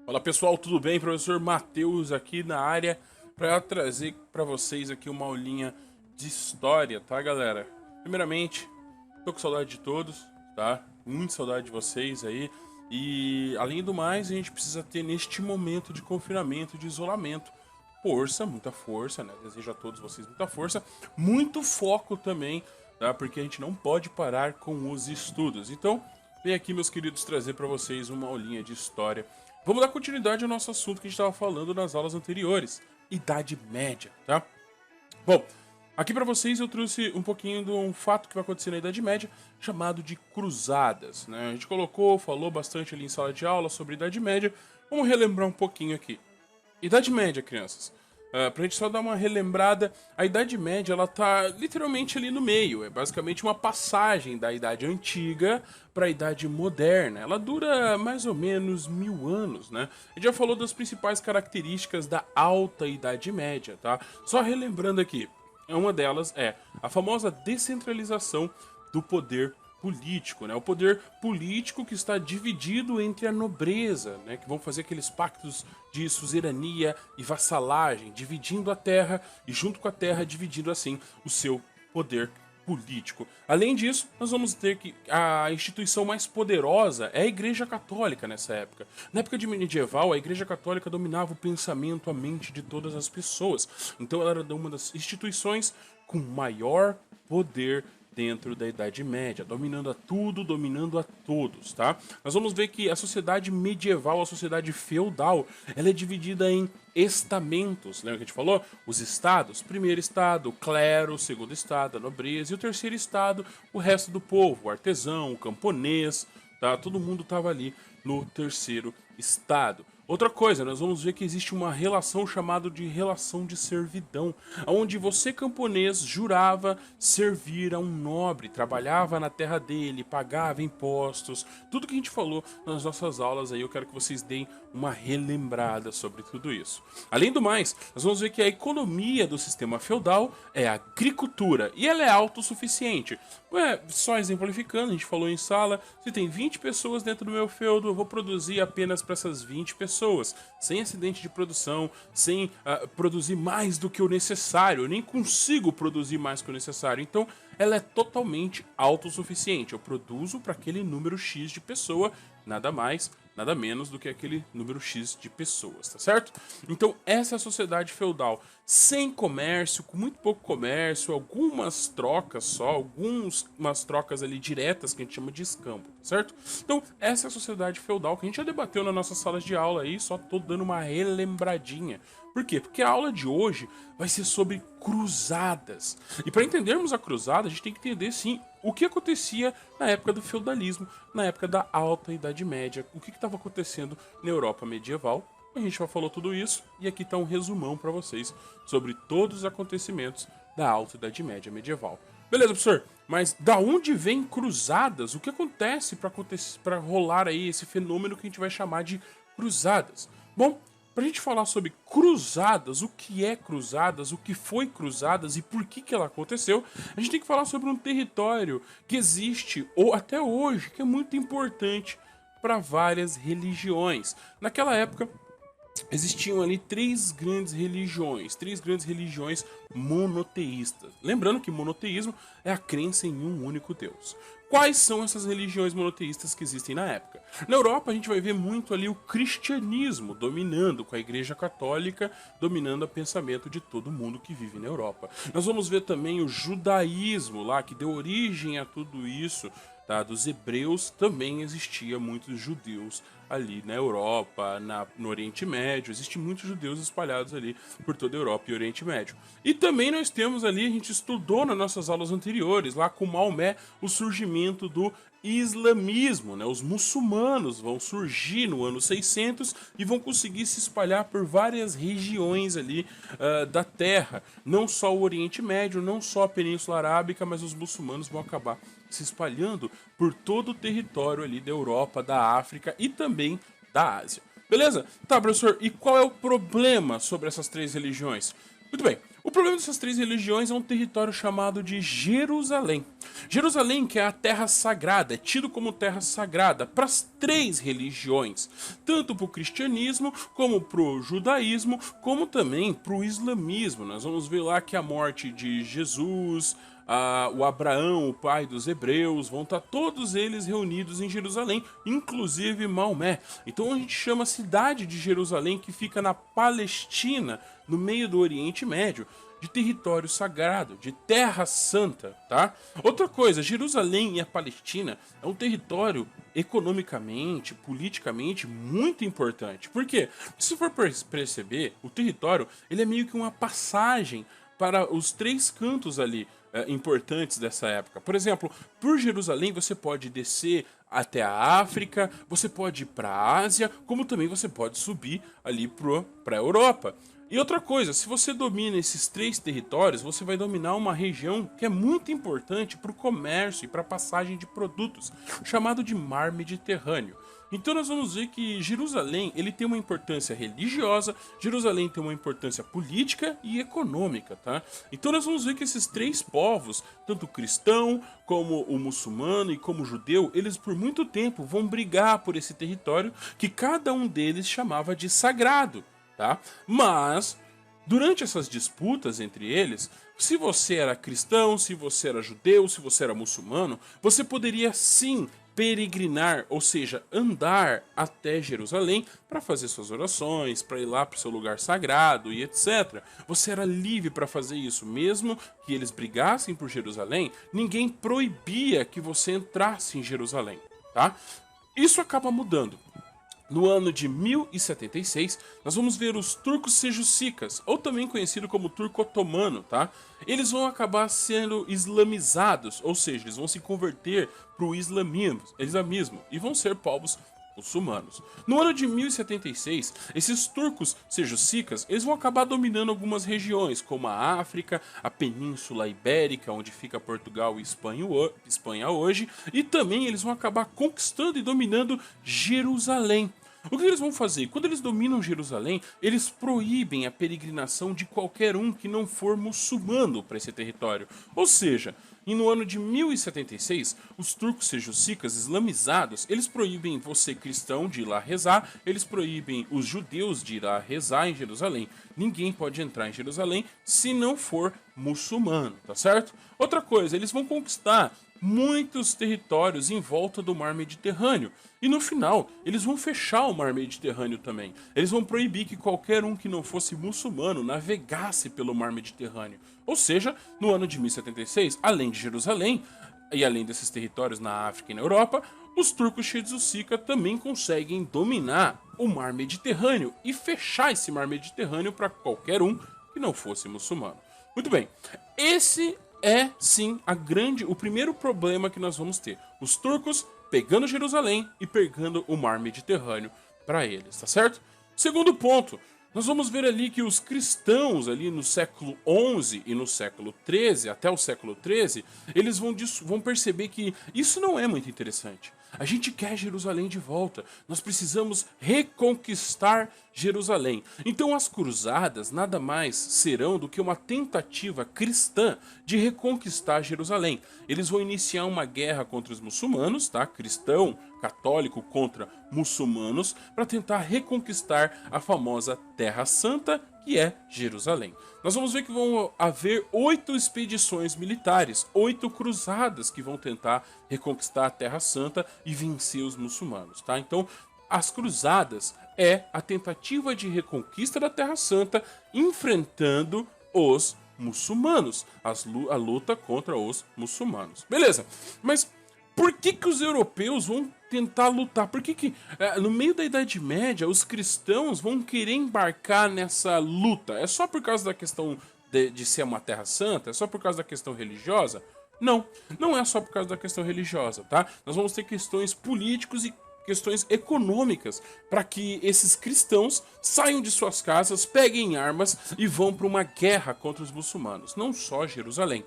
Fala pessoal, tudo bem? Professor Matheus aqui na área para trazer para vocês aqui uma aulinha de história, tá galera? Primeiramente, tô com saudade de todos, tá? Muito saudade de vocês aí. E além do mais, a gente precisa ter neste momento de confinamento, de isolamento, força, muita força, né? Desejo a todos vocês muita força, muito foco também, tá? Porque a gente não pode parar com os estudos. Então, vem aqui, meus queridos, trazer para vocês uma aulinha de história. Vamos dar continuidade ao nosso assunto que a gente estava falando nas aulas anteriores, Idade Média, tá? Bom, aqui para vocês eu trouxe um pouquinho de um fato que vai acontecer na Idade Média, chamado de cruzadas, né? A gente falou bastante ali em sala de aula sobre Idade Média. Vamos relembrar um pouquinho aqui. Idade Média, crianças. Pra gente só dar uma relembrada, a Idade Média ela tá literalmente ali no meio. É basicamente uma passagem da Idade Antiga para a Idade Moderna. Ela dura mais ou menos 1000 anos, né? A gente já falou das principais características da Alta Idade Média, tá? Só relembrando aqui, uma delas é a famosa descentralização do poder político, né? O poder político que está dividido entre a nobreza, né? Que vão fazer aqueles pactos de suzerania e vassalagem, dividindo a terra e junto com a terra dividindo assim o seu poder político. Além disso, nós vamos ter que a instituição mais poderosa é a Igreja Católica nessa época. Na época de medieval, a Igreja Católica dominava o pensamento, a mente de todas as pessoas. Então ela era uma das instituições com maior poder dentro da Idade Média, dominando a tudo, dominando a todos, tá? Nós vamos ver que a sociedade medieval, a sociedade feudal, ela é dividida em estamentos. Lembra que a gente falou? Os estados. Primeiro estado, o clero. Segundo estado, a nobreza. E o terceiro estado, o resto do povo. O artesão, o camponês, tá? Todo mundo estava ali no terceiro estado. Outra coisa, nós vamos ver que existe uma relação chamada de relação de servidão, onde você, camponês, jurava servir a um nobre, trabalhava na terra dele, pagava impostos, tudo que a gente falou nas nossas aulas aí, eu quero que vocês deem uma relembrada sobre tudo isso. Além do mais, nós vamos ver que a economia do sistema feudal é a agricultura e ela é autossuficiente. Só exemplificando, a gente falou em sala, se tem 20 pessoas dentro do meu feudo, eu vou produzir apenas para essas 20 pessoas, sem acidente de produção, sem produzir mais do que o necessário, eu nem consigo produzir mais do que o necessário, então ela é totalmente autossuficiente, eu produzo para aquele número X de pessoa, nada mais, nada menos do que aquele número X de pessoas, tá certo? Então essa é a sociedade feudal, sem comércio, com muito pouco comércio, algumas trocas só, algumas trocas ali diretas que a gente chama de escambo, tá certo? Então essa é a sociedade feudal que a gente já debateu nas nossas salas de aula aí, só tô dando uma relembradinha. Por quê? Porque a aula de hoje vai ser sobre cruzadas. E para entendermos a cruzada, a gente tem que entender, sim, o que acontecia na época do feudalismo, na época da Alta Idade Média, o que estava acontecendo na Europa medieval. A gente já falou tudo isso e aqui está um resumão para vocês sobre todos os acontecimentos da Alta Idade Média medieval. Beleza, professor? Mas da onde vem cruzadas? O que acontece para rolar aí esse fenômeno que a gente vai chamar de cruzadas? Bom, pra gente falar sobre cruzadas, o que é cruzadas, o que foi cruzadas e por que ela aconteceu, a gente tem que falar sobre um território que existe, ou até hoje, que é muito importante para várias religiões. Naquela época, existiam ali três grandes religiões monoteístas. Lembrando que monoteísmo é a crença em um único Deus. Quais são essas religiões monoteístas que existem na época? Na Europa a gente vai ver muito ali o cristianismo dominando, com a Igreja Católica dominando o pensamento de todo mundo que vive na Europa. Nós vamos ver também o judaísmo lá, que deu origem a tudo isso, tá? Dos hebreus. Também existia muitos judeus ali na Europa, no Oriente Médio, existem muitos judeus espalhados ali por toda a Europa e Oriente Médio. E também nós temos ali, a gente estudou nas nossas aulas anteriores, lá com Maomé, o surgimento do islamismo, né? Os muçulmanos vão surgir no ano 600 e vão conseguir se espalhar por várias regiões ali da Terra, não só o Oriente Médio, não só a Península Arábica, mas os muçulmanos vão acabar se espalhando por todo o território ali da Europa, da África e também da Ásia. Beleza? Tá, professor, e qual é o problema sobre essas três religiões? Muito bem, O problema dessas três religiões é um território chamado de Jerusalém. Jerusalém, que é a terra sagrada, é tido como terra sagrada para as três religiões, tanto para o cristianismo, como para o judaísmo, como também para o islamismo. Nós vamos ver lá que a morte de Jesus, o Abraão, o pai dos hebreus, vão estar todos eles reunidos em Jerusalém, inclusive Maomé. Então a gente chama a cidade de Jerusalém, que fica na Palestina, no meio do Oriente Médio, de território sagrado, de terra santa, tá? Outra coisa, Jerusalém e a Palestina é um território economicamente, politicamente muito importante. Por quê? Se for perceber, o território ele é meio que uma passagem para os três cantos ali importantes dessa época. Por exemplo, por Jerusalém você pode descer até a África, você pode ir para a Ásia, como também você pode subir ali para a Europa. E outra coisa, se você domina esses três territórios, você vai dominar uma região que é muito importante para o comércio e para a passagem de produtos, chamado de Mar Mediterrâneo. Então nós vamos ver que Jerusalém ele tem uma importância religiosa, Jerusalém tem uma importância política e econômica, tá? Então nós vamos ver que esses três povos, tanto o cristão como o muçulmano e como o judeu, eles por muito tempo vão brigar por esse território que cada um deles chamava de sagrado. Tá? Mas, durante essas disputas entre eles, se você era cristão, se você era judeu, se você era muçulmano, você poderia sim peregrinar, ou seja, andar até Jerusalém para fazer suas orações, para ir lá para o seu lugar sagrado e etc. Você era livre para fazer isso, mesmo que eles brigassem por Jerusalém, ninguém proibia que você entrasse em Jerusalém, tá? Isso acaba mudando. No ano de 1076, nós vamos ver os turcos seljúcidas, ou também conhecido como turco otomano, tá? Eles vão acabar sendo islamizados, ou seja, eles vão se converter para o islamismo e vão ser povos muçulmanos. No ano de 1076, esses turcos seljúcidas, eles vão acabar dominando algumas regiões, como a África, a Península Ibérica, onde fica Portugal e Espanha hoje, e também eles vão acabar conquistando e dominando Jerusalém. O que eles vão fazer? Quando eles dominam Jerusalém, eles proíbem a peregrinação de qualquer um que não for muçulmano para esse território. Ou seja, no ano de 1076, os turcos seljúcidas islamizados, eles proíbem você cristão de ir lá rezar, eles proíbem os judeus de ir lá rezar em Jerusalém. Ninguém pode entrar em Jerusalém se não for muçulmano, tá certo? Outra coisa, eles vão conquistar muitos territórios em volta do Mar Mediterrâneo. E no final, eles vão fechar o Mar Mediterrâneo também. Eles vão proibir que qualquer um que não fosse muçulmano navegasse pelo Mar Mediterrâneo. Ou seja, no ano de 1076, além de Jerusalém e além desses territórios na África e na Europa, os turcos seljúcidas também conseguem dominar o Mar Mediterrâneo e fechar esse Mar Mediterrâneo para qualquer um que não fosse muçulmano. Muito bem, esse é sim o primeiro problema que nós vamos ter. Os turcos pegando Jerusalém e pegando o Mar Mediterrâneo para eles, tá certo? Segundo ponto, nós vamos ver ali que os cristãos ali no século XI e no século XIII, até o século XIII, eles vão perceber que isso não é muito interessante. A gente quer Jerusalém de volta. Nós precisamos reconquistar Jerusalém. Então as cruzadas nada mais serão do que uma tentativa cristã de reconquistar Jerusalém. Eles vão iniciar uma guerra contra os muçulmanos, tá? Cristão, católico contra muçulmanos, para tentar reconquistar a famosa Terra Santa, que é Jerusalém. Nós vamos ver que vão haver 8 expedições militares, 8 cruzadas que vão tentar reconquistar a Terra Santa e vencer os muçulmanos, tá? Então, as cruzadas é a tentativa de reconquista da Terra Santa enfrentando os muçulmanos, a luta contra os muçulmanos. Beleza, mas por que os europeus vão tentar lutar? Por que no meio da Idade Média os cristãos vão querer embarcar nessa luta? É só por causa da questão de ser uma terra santa? É só por causa da questão religiosa? Não, não é só por causa da questão religiosa, tá? Nós vamos ter questões políticas e questões econômicas para que esses cristãos saiam de suas casas, peguem armas e vão para uma guerra contra os muçulmanos, não só Jerusalém.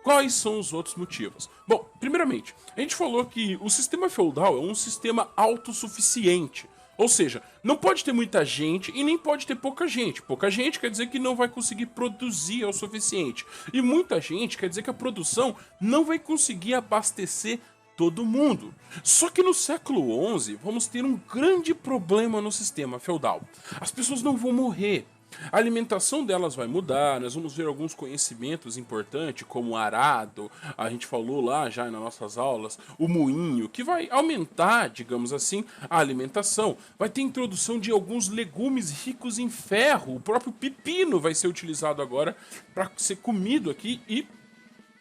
Quais são os outros motivos? Bom, primeiramente, a gente falou que o sistema feudal é um sistema autossuficiente. Ou seja, não pode ter muita gente e nem pode ter pouca gente. Pouca gente quer dizer que não vai conseguir produzir o suficiente. E muita gente quer dizer que a produção não vai conseguir abastecer todo mundo. Só que no século XI vamos ter um grande problema no sistema feudal. As pessoas não vão morrer. A alimentação delas vai mudar, nós vamos ver alguns conhecimentos importantes, como o arado, a gente falou lá já nas nossas aulas, o moinho, que vai aumentar, digamos assim, a alimentação. Vai ter introdução de alguns legumes ricos em ferro, o próprio pepino vai ser utilizado agora para ser comido aqui e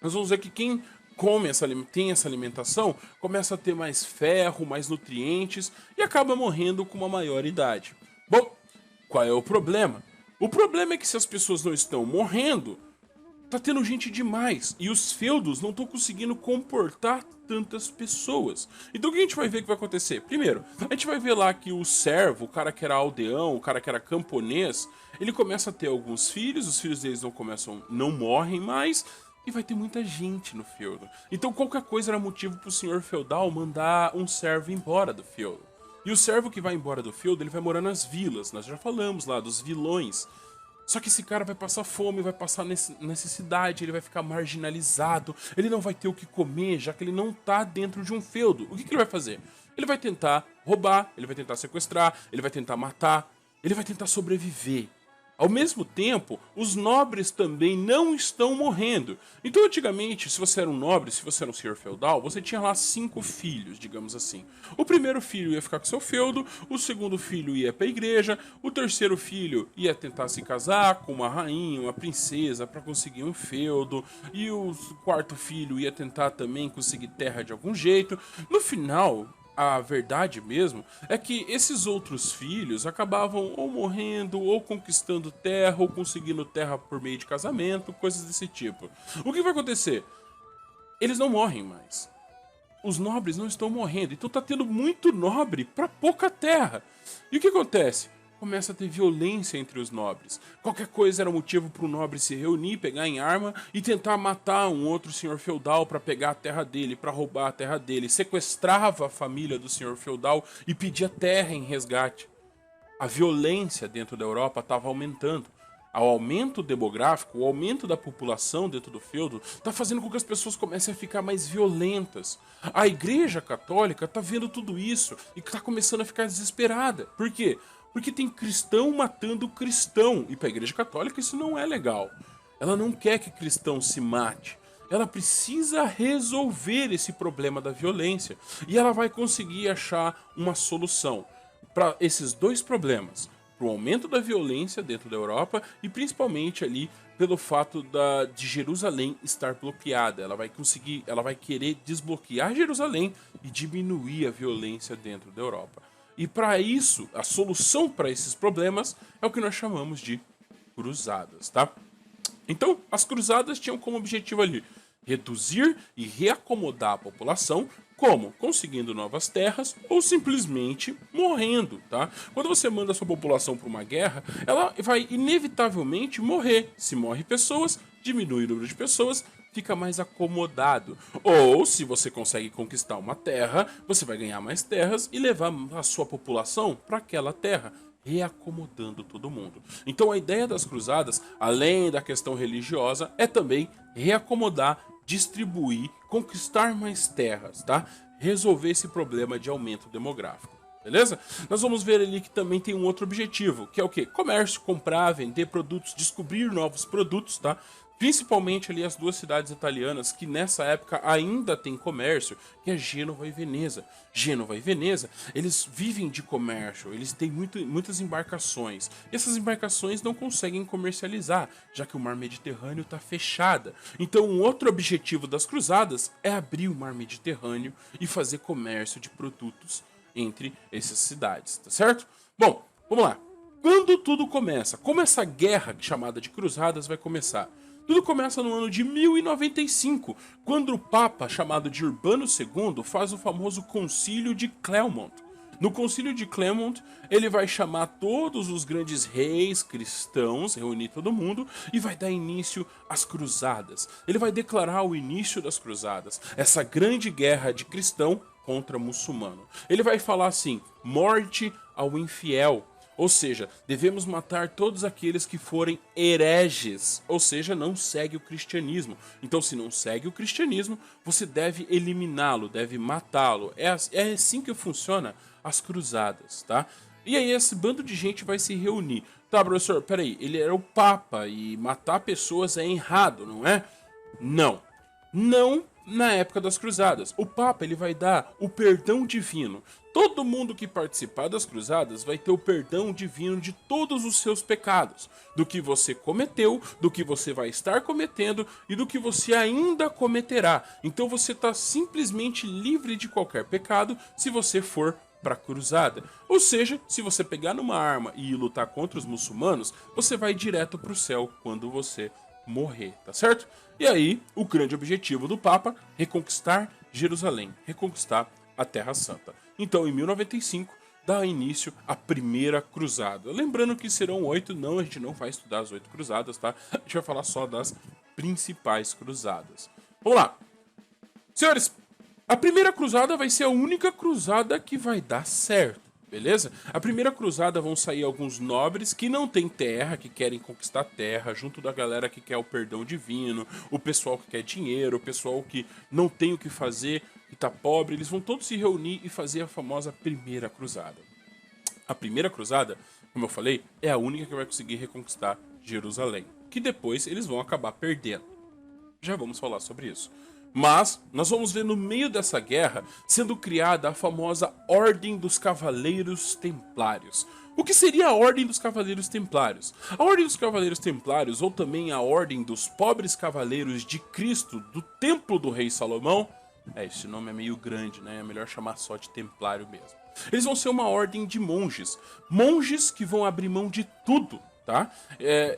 nós vamos ver que quem tem essa alimentação começa a ter mais ferro, mais nutrientes e acaba morrendo com uma maior idade. Bom, qual é o problema? O problema é que se as pessoas não estão morrendo, tá tendo gente demais e os feudos não estão conseguindo comportar tantas pessoas. Então o que a gente vai ver que vai acontecer? Primeiro, a gente vai ver lá que o servo, o cara que era aldeão, o cara que era camponês, ele começa a ter alguns filhos, os filhos deles não morrem mais e vai ter muita gente no feudo. Então qualquer coisa era motivo pro senhor feudal mandar um servo embora do feudo. E o servo que vai embora do feudo, ele vai morar nas vilas. Nós já falamos lá dos vilões. Só que esse cara vai passar fome, vai passar necessidade, ele vai ficar marginalizado, ele não vai ter o que comer, já que ele não tá dentro de um feudo. O que ele vai fazer? Ele vai tentar roubar, ele vai tentar sequestrar, ele vai tentar matar, ele vai tentar sobreviver. Ao mesmo tempo, os nobres também não estão morrendo. Então, antigamente, se você era um nobre, se você era um senhor feudal, você tinha lá 5 filhos, digamos assim. O primeiro filho ia ficar com seu feudo, o segundo filho ia para a igreja, o terceiro filho ia tentar se casar com uma rainha, uma princesa, para conseguir um feudo, e o quarto filho ia tentar também conseguir terra de algum jeito. No final, a verdade mesmo é que esses outros filhos acabavam ou morrendo, ou conquistando terra, ou conseguindo terra por meio de casamento, coisas desse tipo. O que vai acontecer? Eles não morrem mais. Os nobres não estão morrendo, então tá tendo muito nobre pra pouca terra. E o que acontece? Começa a ter violência entre os nobres. Qualquer coisa era motivo para o nobre se reunir, pegar em arma e tentar matar um outro senhor feudal para pegar a terra dele, para roubar a terra dele. Sequestrava a família do senhor feudal e pedia terra em resgate. A violência dentro da Europa estava aumentando. O aumento demográfico, o aumento da população dentro do feudo, está fazendo com que as pessoas comecem a ficar mais violentas. A Igreja Católica está vendo tudo isso e está começando a ficar desesperada. Por quê? Porque tem cristão matando cristão. E para a Igreja Católica isso não é legal. Ela não quer que cristão se mate. Ela precisa resolver esse problema da violência. E ela vai conseguir achar uma solução para esses dois problemas. Para o aumento da violência dentro da Europa e principalmente ali pelo fato de Jerusalém estar bloqueada. Ela vai querer desbloquear Jerusalém e diminuir a violência dentro da Europa. E para isso, a solução para esses problemas é o que nós chamamos de cruzadas, tá? Então, as cruzadas tinham como objetivo ali reduzir e reacomodar a população, como? Conseguindo novas terras ou simplesmente morrendo, tá? Quando você manda a sua população para uma guerra, ela vai inevitavelmente morrer. Se morre pessoas, diminui o número de pessoas, fica mais acomodado. Ou, se você consegue conquistar uma terra, você vai ganhar mais terras e levar a sua população para aquela terra, reacomodando todo mundo. Então a ideia das cruzadas, além da questão religiosa, é também reacomodar, distribuir, conquistar mais terras, tá? Resolver esse problema de aumento demográfico. Beleza? Nós vamos ver ali que também tem um outro objetivo, que é o quê? Comércio, comprar, vender produtos, descobrir novos produtos, tá? Principalmente ali as duas cidades italianas que nessa época ainda tem comércio, que é Gênova e Veneza. Gênova e Veneza, eles vivem de comércio, eles têm muitas embarcações. E essas embarcações não conseguem comercializar, já que o mar Mediterrâneo está fechado. Então um outro objetivo das cruzadas é abrir o mar Mediterrâneo e fazer comércio de produtos entre essas cidades, tá certo? Bom, vamos lá. Quando tudo começa? Como essa guerra chamada de cruzadas vai começar? Tudo começa no ano de 1095, quando o Papa, chamado de Urbano II, faz o famoso Concílio de Clermont. No Concílio de Clermont, ele vai chamar todos os grandes reis cristãos, reunir todo mundo, e vai dar início às cruzadas. Ele vai declarar o início das cruzadas, essa grande guerra de cristão contra muçulmano. Ele vai falar assim: morte ao infiel. Ou seja, devemos matar todos aqueles que forem hereges, ou seja, não segue o cristianismo. Então, se não segue o cristianismo, você deve eliminá-lo, deve matá-lo. É assim que funciona as cruzadas, tá? E aí esse bando de gente vai se reunir. Tá, professor, peraí, ele era o Papa e matar pessoas é errado, não é? Não. Não na época das cruzadas. O Papa ele vai dar o perdão divino. Todo mundo que participar das cruzadas vai ter o perdão divino de todos os seus pecados. Do que você cometeu, do que você vai estar cometendo e do que você ainda cometerá. Então você está simplesmente livre de qualquer pecado se você for para cruzada. Ou seja, se você pegar numa arma e ir lutar contra os muçulmanos, você vai direto para o céu quando você morrer, tá certo? E aí, o grande objetivo do Papa, reconquistar Jerusalém, reconquistar a Terra Santa. Então, em 1095, dá início à primeira cruzada. Lembrando que serão 8, não, a gente não vai estudar as 8 cruzadas, tá? A gente vai falar só das principais cruzadas. Vamos lá. Senhores, a primeira cruzada vai ser a única cruzada que vai dar certo. Beleza? A primeira cruzada vão sair alguns nobres que não têm terra, que querem conquistar terra, junto da galera que quer o perdão divino, o pessoal que quer dinheiro, o pessoal que não tem o que fazer, que tá pobre, eles vão todos se reunir e fazer a famosa primeira cruzada. A primeira cruzada, como eu falei, é a única que vai conseguir reconquistar Jerusalém, que depois eles vão acabar perdendo. Já vamos falar sobre isso. Mas nós vamos ver no meio dessa guerra sendo criada a famosa Ordem dos Cavaleiros Templários. O que seria a Ordem dos Cavaleiros Templários? A Ordem dos Cavaleiros Templários, ou também a Ordem dos Pobres Cavaleiros de Cristo do Templo do Rei Salomão, esse nome é meio grande, né? É melhor chamar só de Templário mesmo. Eles vão ser uma ordem de monges. Monges que vão abrir mão de tudo, tá?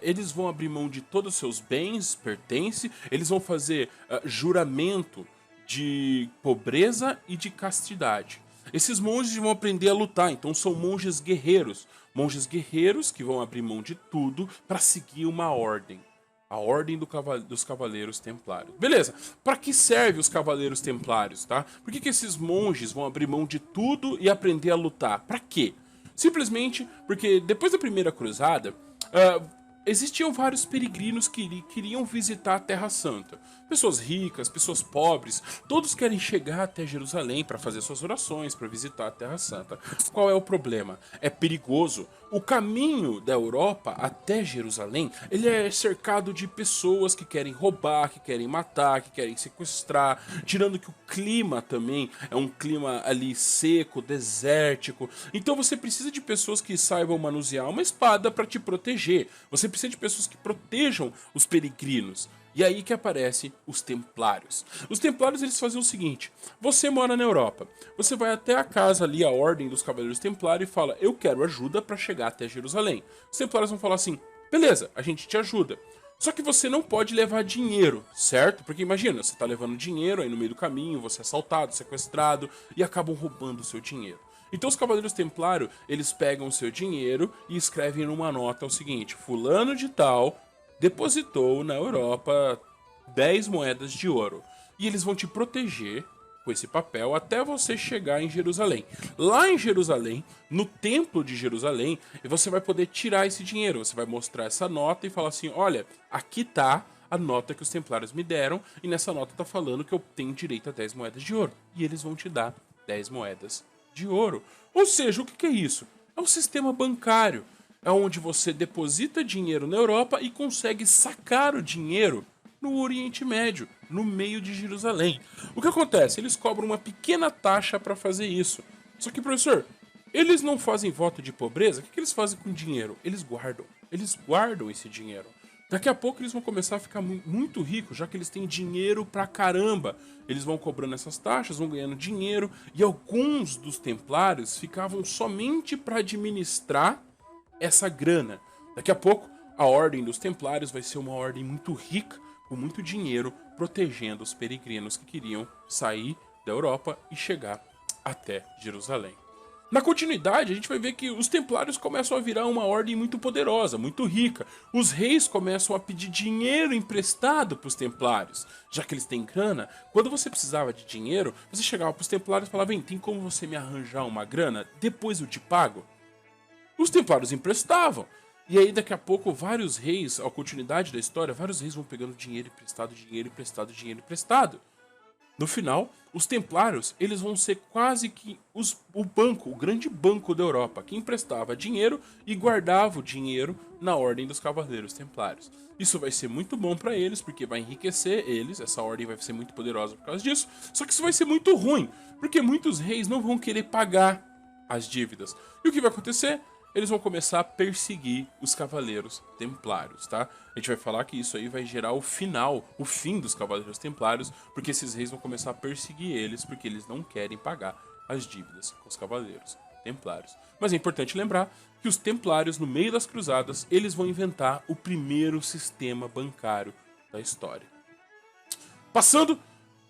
Eles vão abrir mão de todos os seus bens, pertence, eles vão fazer juramento de pobreza e de castidade. Esses monges vão aprender a lutar, então são monges guerreiros. Monges guerreiros que vão abrir mão de tudo para seguir uma ordem. A Ordem dos Cavaleiros Templários. Beleza, para que serve os Cavaleiros Templários, tá? Por que esses monges vão abrir mão de tudo e aprender a lutar? Para quê? Simplesmente porque depois da primeira cruzada, existiam vários peregrinos que queriam visitar a Terra Santa. Pessoas ricas, pessoas pobres, todos querem chegar até Jerusalém para fazer suas orações, para visitar a Terra Santa. Qual é o problema? É perigoso. O caminho da Europa até Jerusalém, ele é cercado de pessoas que querem roubar, que querem matar, que querem sequestrar, tirando que o clima também é um clima ali seco, desértico. Então você precisa de pessoas que saibam manusear uma espada para te proteger. Você precisa de pessoas que protejam os peregrinos. E aí que aparecem os templários. Os templários eles faziam o seguinte: você mora na Europa, você vai até a casa ali, a Ordem dos Cavaleiros Templários, e fala: eu quero ajuda para chegar até Jerusalém. Os templários vão falar assim: beleza, a gente te ajuda. Só que você não pode levar dinheiro, certo? Porque imagina, você tá levando dinheiro aí no meio do caminho, você é assaltado, sequestrado e acabam roubando o seu dinheiro. Então os Cavaleiros Templários, eles pegam o seu dinheiro e escrevem numa nota o seguinte: fulano de tal depositou na Europa 10 moedas de ouro. E eles vão te proteger com esse papel até você chegar em Jerusalém. Lá em Jerusalém, no Templo de Jerusalém, você vai poder tirar esse dinheiro. Você vai mostrar essa nota e falar assim: olha, aqui tá a nota que os templários me deram, e nessa nota tá falando que eu tenho direito a 10 moedas de ouro. E eles vão te dar 10 moedas de ouro. Ou seja, o que é isso? É um sistema bancário. É onde você deposita dinheiro na Europa e consegue sacar o dinheiro no Oriente Médio, no meio de Jerusalém. O que acontece? Eles cobram uma pequena taxa para fazer isso. Só que, professor, eles não fazem voto de pobreza? O que eles fazem com o dinheiro? Eles guardam esse dinheiro. Daqui a pouco eles vão começar a ficar muito ricos, já que eles têm dinheiro pra caramba. Eles vão cobrando essas taxas, vão ganhando dinheiro, e alguns dos templários ficavam somente para administrar essa grana. Daqui a pouco, a Ordem dos Templários vai ser uma ordem muito rica, com muito dinheiro, protegendo os peregrinos que queriam sair da Europa e chegar até Jerusalém. Na continuidade, a gente vai ver que os templários começam a virar uma ordem muito poderosa, muito rica. Os reis começam a pedir dinheiro emprestado para os templários, já que eles têm grana. Quando você precisava de dinheiro, você chegava para os templários e falava: "Vem, tem como você me arranjar uma grana? Depois eu te pago." Os templários emprestavam. E aí, daqui a pouco, vários reis, a continuidade da história, vários reis vão pegando dinheiro emprestado, dinheiro emprestado, dinheiro emprestado. No final, os templários, eles vão ser quase que o banco, o grande banco da Europa, que emprestava dinheiro e guardava o dinheiro na ordem dos cavaleiros templários. Isso vai ser muito bom para eles, porque vai enriquecer eles, essa ordem vai ser muito poderosa por causa disso, só que isso vai ser muito ruim, porque muitos reis não vão querer pagar as dívidas. E o que vai acontecer? Eles vão começar a perseguir os cavaleiros templários, tá? A gente vai falar que isso aí vai gerar o fim dos cavaleiros templários, porque esses reis vão começar a perseguir eles, porque eles não querem pagar as dívidas com os cavaleiros templários. Mas é importante lembrar que os templários, no meio das cruzadas, eles vão inventar o primeiro sistema bancário da história. Passando,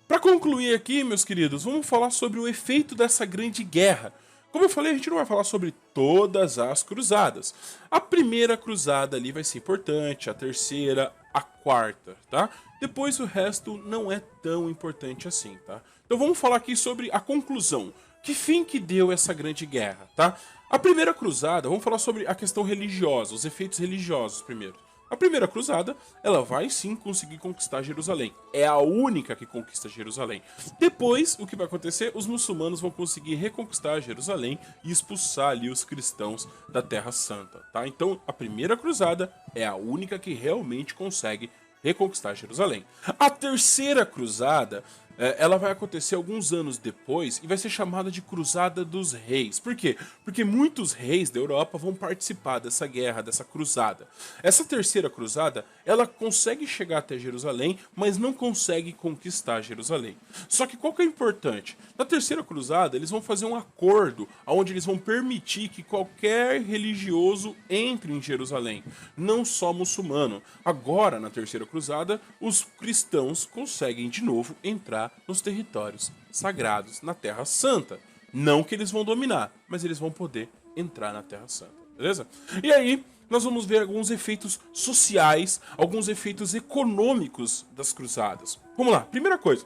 para concluir aqui, meus queridos, vamos falar sobre o efeito dessa grande guerra. Como eu falei, a gente não vai falar sobre todas as cruzadas. A primeira cruzada ali vai ser importante, a terceira, a quarta, tá? Depois o resto não é tão importante assim, tá? Então vamos falar aqui sobre a conclusão. Que fim que deu essa grande guerra, tá? A primeira cruzada, vamos falar sobre a questão religiosa, os efeitos religiosos primeiro. A primeira cruzada, ela vai sim conseguir conquistar Jerusalém. É a única que conquista Jerusalém. Depois, o que vai acontecer? Os muçulmanos vão conseguir reconquistar Jerusalém e expulsar ali os cristãos da Terra Santa, tá? Então, a primeira cruzada é a única que realmente consegue reconquistar Jerusalém. A terceira cruzada, ela vai acontecer alguns anos depois e vai ser chamada de Cruzada dos Reis. Por quê? Porque muitos reis da Europa vão participar dessa guerra, dessa cruzada. Essa terceira cruzada, ela consegue chegar até Jerusalém, mas não consegue conquistar Jerusalém. Só que qual que é importante? Na terceira cruzada, eles vão fazer um acordo onde eles vão permitir que qualquer religioso entre em Jerusalém, não só muçulmano. Agora, na terceira cruzada, os cristãos conseguem de novo entrar nos territórios sagrados, na Terra Santa. Não que eles vão dominar, mas eles vão poder entrar na Terra Santa, beleza? E aí, nós vamos ver alguns efeitos sociais, alguns efeitos econômicos das cruzadas. Vamos lá, primeira coisa.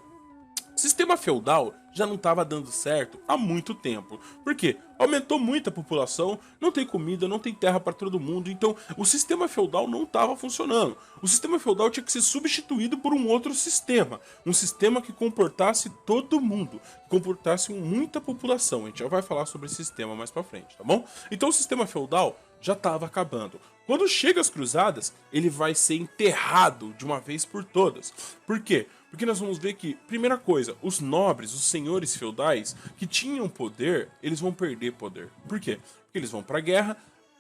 O sistema feudal já não estava dando certo há muito tempo. Por quê? Aumentou muito a população, não tem comida, não tem terra para todo mundo, então o sistema feudal não estava funcionando. O sistema feudal tinha que ser substituído por um outro sistema, um sistema que comportasse todo mundo, que comportasse muita população. A gente já vai falar sobre esse sistema mais para frente, tá bom? Então o sistema feudal já estava acabando. Quando chega as cruzadas, ele vai ser enterrado de uma vez por todas. Por quê? Porque nós vamos ver que, primeira coisa, os nobres, os senhores feudais que tinham poder, eles vão perder poder. Por quê? Porque eles vão para a guerra,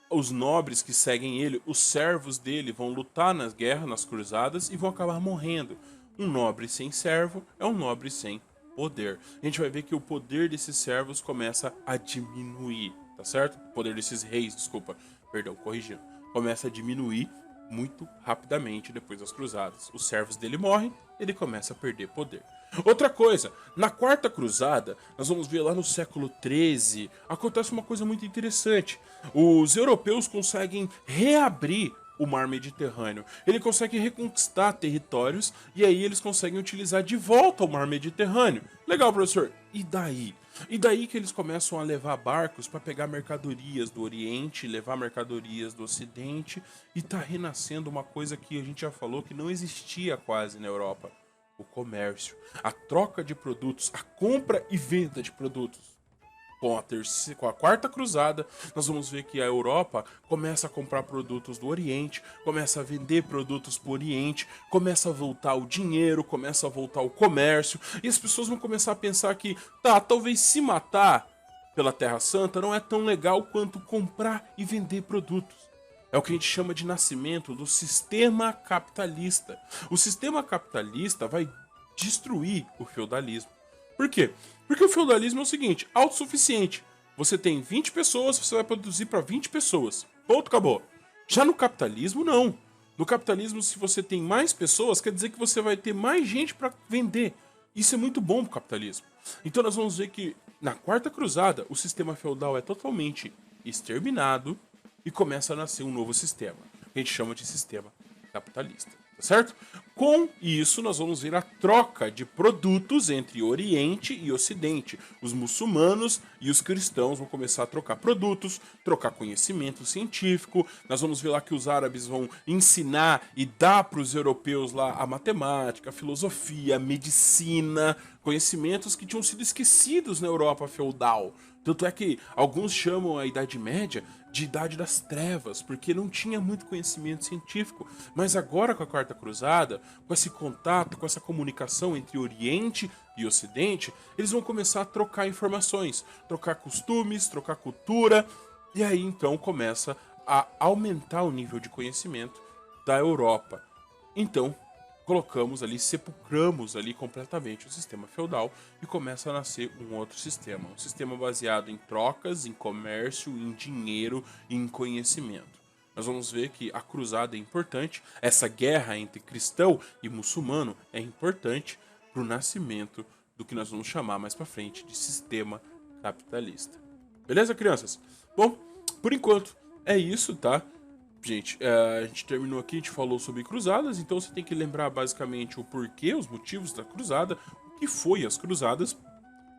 os nobres que seguem ele, os servos dele vão lutar nas guerras, nas cruzadas e vão acabar morrendo. Um nobre sem servo é um nobre sem poder. A gente vai ver que o poder desses servos começa a diminuir, tá certo? O poder desses reis, desculpa, perdão, corrigindo. Começa a diminuir muito rapidamente depois das cruzadas. Os servos dele morrem, ele começa a perder poder. Outra coisa, na quarta cruzada, nós vamos ver lá no século XIII, acontece uma coisa muito interessante. Os europeus conseguem reabrir o mar Mediterrâneo. Ele consegue reconquistar territórios e aí eles conseguem utilizar de volta o mar Mediterrâneo. Legal, professor. E daí? E daí que eles começam a levar barcos para pegar mercadorias do Oriente, levar mercadorias do Ocidente, e tá renascendo uma coisa que a gente já falou que não existia quase na Europa: o comércio, a troca de produtos, a compra e venda de produtos. Com a quarta cruzada, nós vamos ver que a Europa começa a comprar produtos do Oriente, começa a vender produtos para o Oriente, começa a voltar o dinheiro, começa a voltar o comércio, e as pessoas vão começar a pensar que, talvez se matar pela Terra Santa não é tão legal quanto comprar e vender produtos. É o que a gente chama de nascimento do sistema capitalista. O sistema capitalista vai destruir o feudalismo. Por quê? Porque o feudalismo é o seguinte: autossuficiente. Você tem 20 pessoas, você vai produzir para 20 pessoas. Ponto, acabou. Já no capitalismo, não. No capitalismo, se você tem mais pessoas, quer dizer que você vai ter mais gente para vender. Isso é muito bom pro capitalismo. Então nós vamos ver que na Quarta Cruzada o sistema feudal é totalmente exterminado e começa a nascer um novo sistema, que a gente chama de sistema capitalista, tá certo? Com isso, nós vamos ver a troca de produtos entre Oriente e Ocidente. Os muçulmanos e os cristãos vão começar a trocar produtos, trocar conhecimento científico. Nós vamos ver lá que os árabes vão ensinar e dar para os europeus lá a matemática, a filosofia, a medicina, conhecimentos que tinham sido esquecidos na Europa feudal. Tanto é que alguns chamam a Idade Média de Idade das Trevas, porque não tinha muito conhecimento científico. Mas agora, com a Quarta Cruzada, com esse contato, com essa comunicação entre Oriente e Ocidente, eles vão começar a trocar informações, trocar costumes, trocar cultura, e aí então começa a aumentar o nível de conhecimento da Europa. Então, colocamos ali, sepulcramos ali completamente o sistema feudal e começa a nascer um outro sistema. Um sistema baseado em trocas, em comércio, em dinheiro e em conhecimento. Nós vamos ver que a cruzada é importante, essa guerra entre cristão e muçulmano é importante para o nascimento do que nós vamos chamar mais para frente de sistema capitalista. Beleza, crianças? Bom, por enquanto é isso, tá? Gente, a gente terminou aqui, a gente falou sobre cruzadas, então você tem que lembrar basicamente o porquê, os motivos da cruzada, o que foi as cruzadas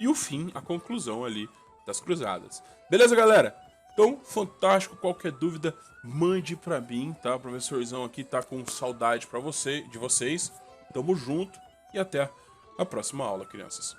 e o fim, a conclusão ali das cruzadas. Beleza, galera? Então, fantástico, qualquer dúvida, mande pra mim, tá? O professorzão aqui tá com saudade de vocês. Tamo junto e até a próxima aula, crianças.